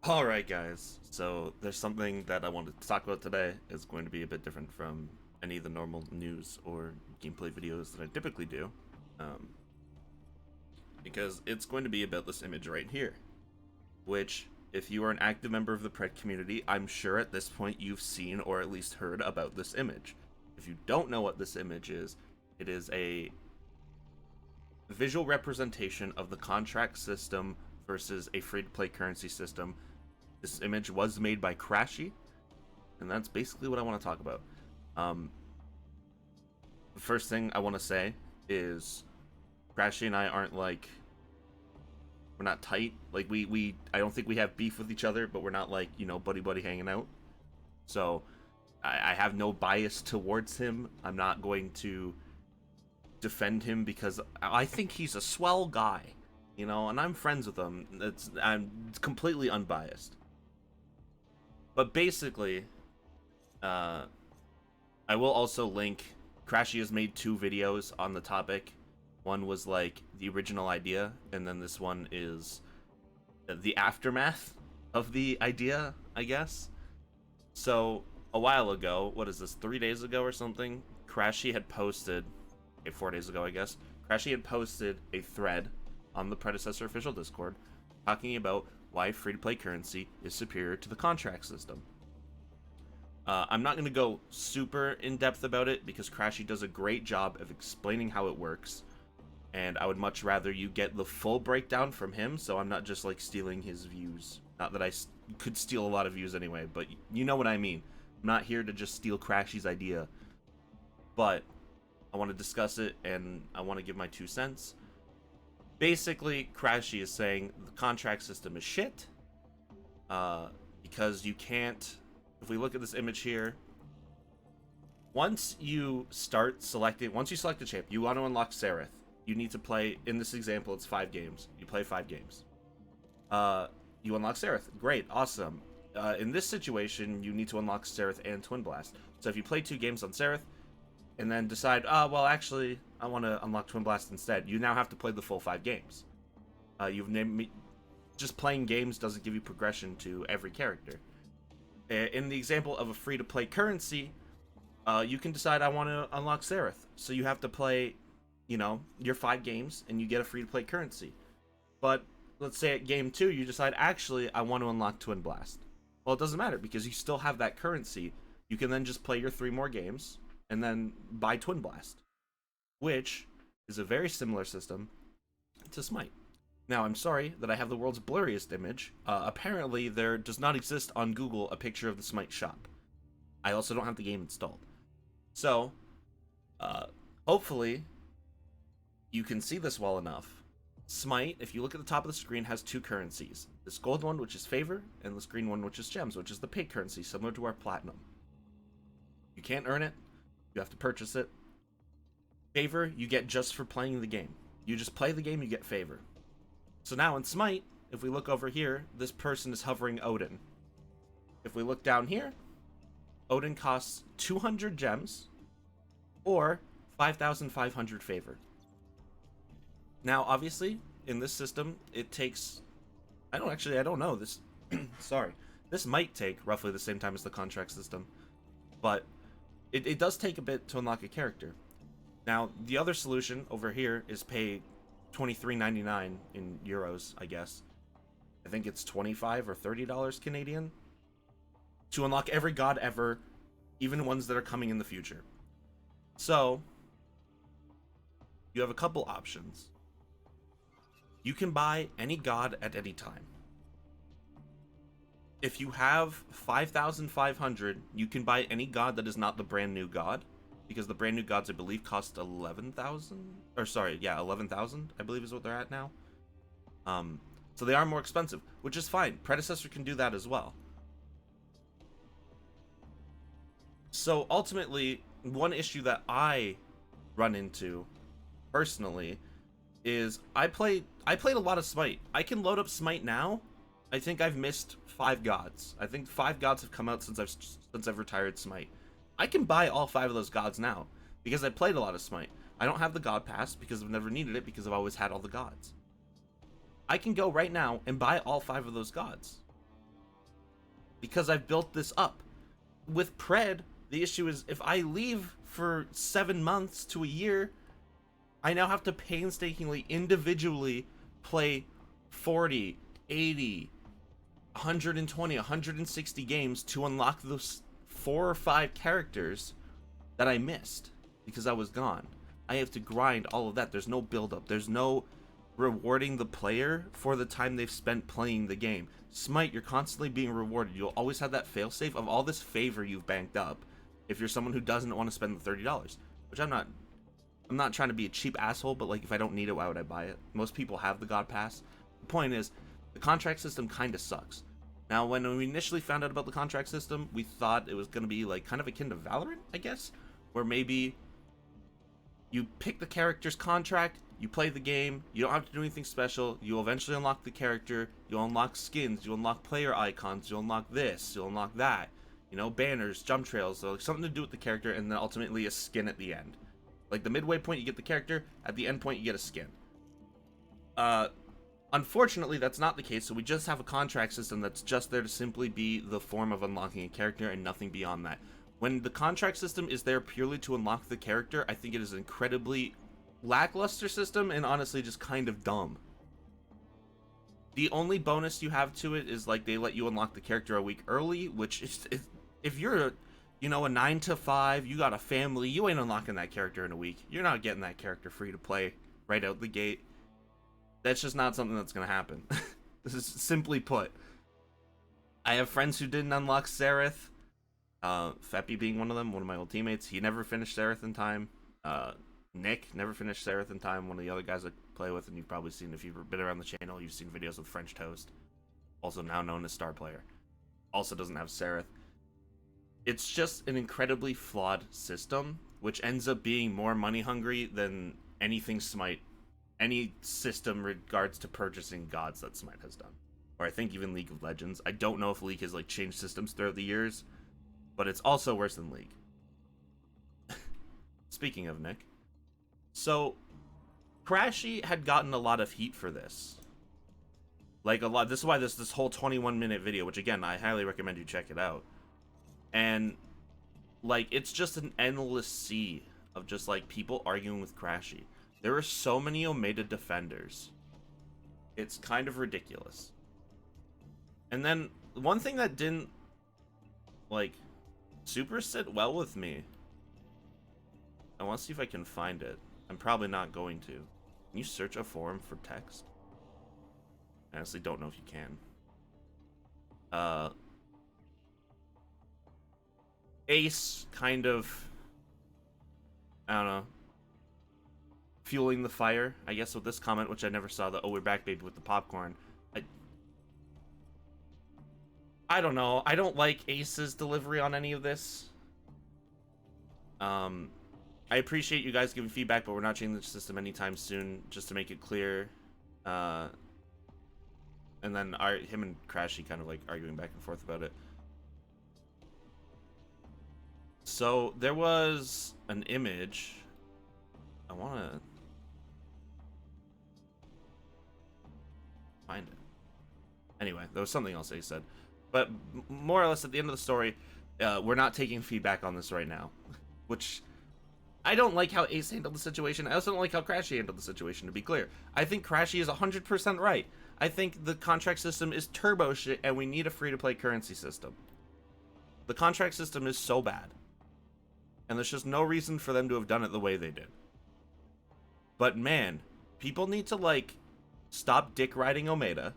Alright guys, so there's something that I wanted to talk about today. It's going to be a bit different from any of the normal news or gameplay videos that I typically do. Um, because it's going to be about this image right here. Which, if you are an active member of the Pred community, I'm sure at this point you've seen or at least heard about this image. If you don't know what this image is, it is a visual representation of the contract system versus a free-to-play currency system. This image was made by Krashy, and that's basically what I want to talk about. The first thing I want to say is Krashy and I aren't like, we're not tight. Like I don't think we have beef with each other, but we're not like, buddy buddy hanging out. So I have no bias towards him. I'm not going to defend him because I think he's a swell guy, and I'm friends with him. I'm completely unbiased. But basically, I will also link. Krashy has made 2 videos on the topic. One was like the original idea, and then this one is the aftermath of the idea, I guess. So a while ago, what is this, 3 days ago or something? Krashy had posted, 4 days ago, I guess. Krashy had posted a thread on the predecessor official Discord talking about why free-to-play currency is superior to the contract system. I'm not going to go super in-depth about it because Krashy does a great job of explaining how it works, and I would much rather you get the full breakdown from him, so I'm not just like stealing his views. Not that I could steal a lot of views anyway, but you know what I mean. I'm not here to just steal Krashy's idea, but I want to discuss it and I want to give my 2 cents. Basically, Krashy is saying the contract system is shit, because you can't. If we look at this image here, once you select a champ, you want to unlock Sereth. You need to play, in this example, it's 5 games. You play 5 games. You unlock Sereth. Great, awesome. In this situation, you need to unlock Sereth and Twin Blast. So if you play 2 games on Sereth, and then decide, well, actually, I want to unlock Twin Blast instead, you now have to play the full 5 games. Just playing games doesn't give you progression to every character. In the example of a free-to-play currency, you can decide, I want to unlock Sereth. So you have to play, your 5 games, and you get a free-to-play currency. But let's say at game 2, you decide, actually, I want to unlock Twin Blast. Well, it doesn't matter, because you still have that currency. You can then just play your 3 more games, and then buy Twin Blast, which is a very similar system to Smite. Now, I'm sorry that I have the world's blurriest image. Apparently, there does not exist on Google a picture of the Smite shop. I also don't have the game installed. So, hopefully, you can see this well enough. Smite, if you look at the top of the screen, has 2 currencies. This gold one, which is favor, and this green one, which is gems, which is the paid currency, similar to our platinum. You can't earn it. You have to purchase it. Favor, you get just for playing the game. You just play the game, you get favor. So now in Smite, if we look over here, this person is hovering Odin. If we look down here, Odin costs 200 gems or 5,500 favor. Now, obviously, in this system, it takes... I don't know. This... sorry. This might take roughly the same time as the contract system. But it does take a bit to unlock a character. Now, the other solution over here is pay $23.99 in euros, I guess. I think it's $25 or $30 Canadian to unlock every god ever, even ones that are coming in the future. So, you have a couple options. You can buy any god at any time. If you have 5,500, you can buy any god that is not the brand new god, because the brand new gods, I believe, cost 11,000, or sorry, yeah, 11,000, I believe is what they're at now. So they are more expensive, which is fine. Predecessor can do that as well. So ultimately, one issue that I run into personally is I played a lot of Smite. I can load up Smite now. I think I've missed 5 gods. I think 5 gods have come out since I've retired Smite. I can buy all 5 of those gods now because I played a lot of Smite. I don't have the god pass because I've never needed it because I've always had all the gods. I can go right now and buy all 5 of those gods. because I've built this up. With Pred, the issue is if I leave for 7 months to a year, I now have to painstakingly, individually play 40, 80, 120, 160 games to unlock those 4 or 5 characters that I missed because I was gone. I have to grind all of that. There's no build up. There's no rewarding the player for the time they've spent playing the game. Smite, you're constantly being rewarded. You'll always have that failsafe of all this favor you've banked up if you're someone who doesn't want to spend the $30, which I'm not trying to be a cheap asshole, but like if I don't need it, why would I buy it? Most people have the God Pass. The point is, the contract system kind of sucks. Now, when we initially found out about the contract system, we thought it was going to be like kind of akin to Valorant, I guess, where maybe you pick the character's contract, you play the game, you don't have to do anything special, you'll eventually unlock the character, you'll unlock skins, you'll unlock player icons, you'll unlock this, you'll unlock that, you know, banners, jump trails, so like something to do with the character, and then ultimately a skin at the end. Like the midway point you get the character, at the end point you get a skin. Unfortunately that's not the case, so we just have a contract system that's just there to simply be the form of unlocking a character and nothing beyond that. When the contract system is there purely to unlock the character, I think it is an incredibly lackluster system and honestly just kind of dumb. The only bonus you have to it is like they let you unlock the character a week early, which is, if you're a 9 to 5, you got a family, you ain't unlocking that character in a week. You're not getting that character free to play right out the gate. That's just not something that's gonna happen. This is simply put. I have friends who didn't unlock Seraph. Feppy being one of them, one of my old teammates. He never finished Seraph in time. Nick never finished Seraph in time, one of the other guys I play with, and you've probably seen, if you've been around the channel, you've seen videos with French Toast, also now known as Star Player. Also doesn't have Seraph. It's just an incredibly flawed system, which ends up being more money hungry than anything Smite, any system regards to purchasing gods that Smite has done. Or I think even League of Legends. I don't know if League has like changed systems throughout the years, but it's also worse than League. Speaking of Nick, so Krashy had gotten a lot of heat for this. Like a lot. This is why this whole 21-minute video, which again I highly recommend you check it out. And like it's just an endless sea of just like people arguing with Krashy. There are so many Omega defenders. It's kind of ridiculous. And then one thing that didn't like super sit well with me. I want to see if I can find it. I'm probably not going to. Can you search a forum for text? I honestly don't know if you can. Ace kind of, I don't know, fueling the fire, I guess, with this comment, which I never saw, the "oh, we're back, baby," with the popcorn. I don't know. I don't like Ace's delivery on any of this. I appreciate you guys giving feedback, but we're not changing the system anytime soon, just to make it clear. And then him and Krashy kind of like arguing back and forth about it. So there was an image. I want to find it. Anyway, there was something else they said. But more or less at the end of the story, we're not taking feedback on this right now. Which, I don't like how Ace handled the situation. I also don't like how Krashy handled the situation, to be clear. I think Krashy is 100% right. I think the contract system is turbo shit and we need a free-to-play currency system. The contract system is so bad. And there's just no reason for them to have done it the way they did. But man, people need to like stop dick riding Omega.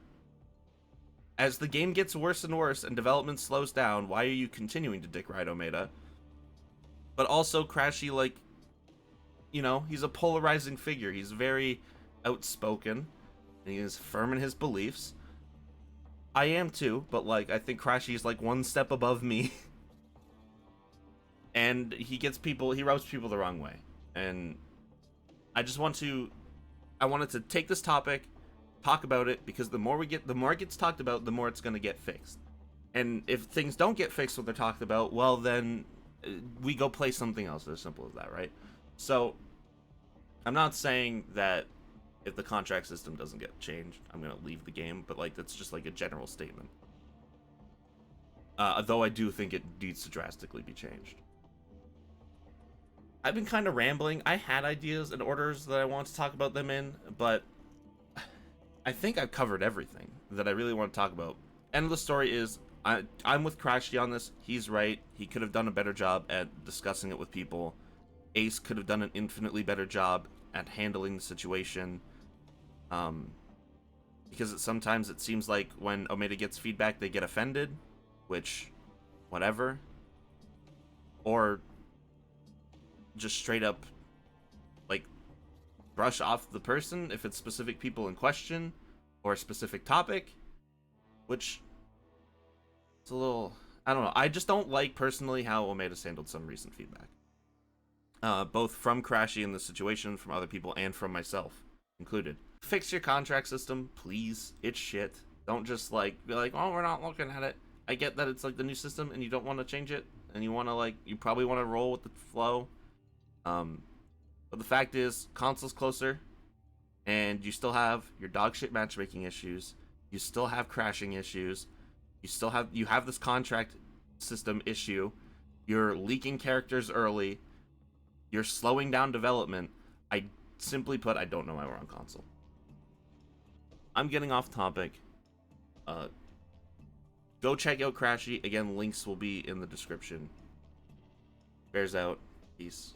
As the game gets worse and worse and development slows down, why are you continuing to dick ride Omega? But also Krashy, like, you know, he's a polarizing figure. He's very outspoken. And he is firm in his beliefs. I am too, but like I think Krashy is like one step above me. And he rubs people the wrong way. And I wanted to take this topic, talk about it, because the more it gets talked about, the more it's going to get fixed. And if things don't get fixed what they're talked about, well then we go play something else. As simple as that, right? So I'm not saying that if the contract system doesn't get changed, I'm going to leave the game, but like that's just like a general statement. Though I do think it needs to drastically be changed. I've been kind of rambling. I had ideas and orders that I want to talk about them in, but I think I've covered everything that I really want to talk about. End of the story is I'm with Krashy on this. He's right. He could have done a better job at discussing it with people. Ace could have done an infinitely better job at handling the situation. Because sometimes it seems like when Omega gets feedback, they get offended, which, whatever. Or just straight up, like, brush off the person if it's specific people in question or a specific topic, which it's a little, I don't know. I just don't like personally how Omeda's handled some recent feedback. Both from Krashy in the situation, from other people, and from myself included. Fix your contract system, please. It's shit. Don't just like be like, oh, we're not looking at it. I get that it's like the new system and you don't want to change it, and you want to like, you probably want to roll with the flow. But the fact is, console's closer, and you still have your dog shit matchmaking issues. You still have crashing issues. You have this contract system issue. You're leaking characters early. You're slowing down development. Simply put, I don't know why we're on console. I'm getting off topic. Go check out Krashy. Again, links will be in the description. Bears out. Peace.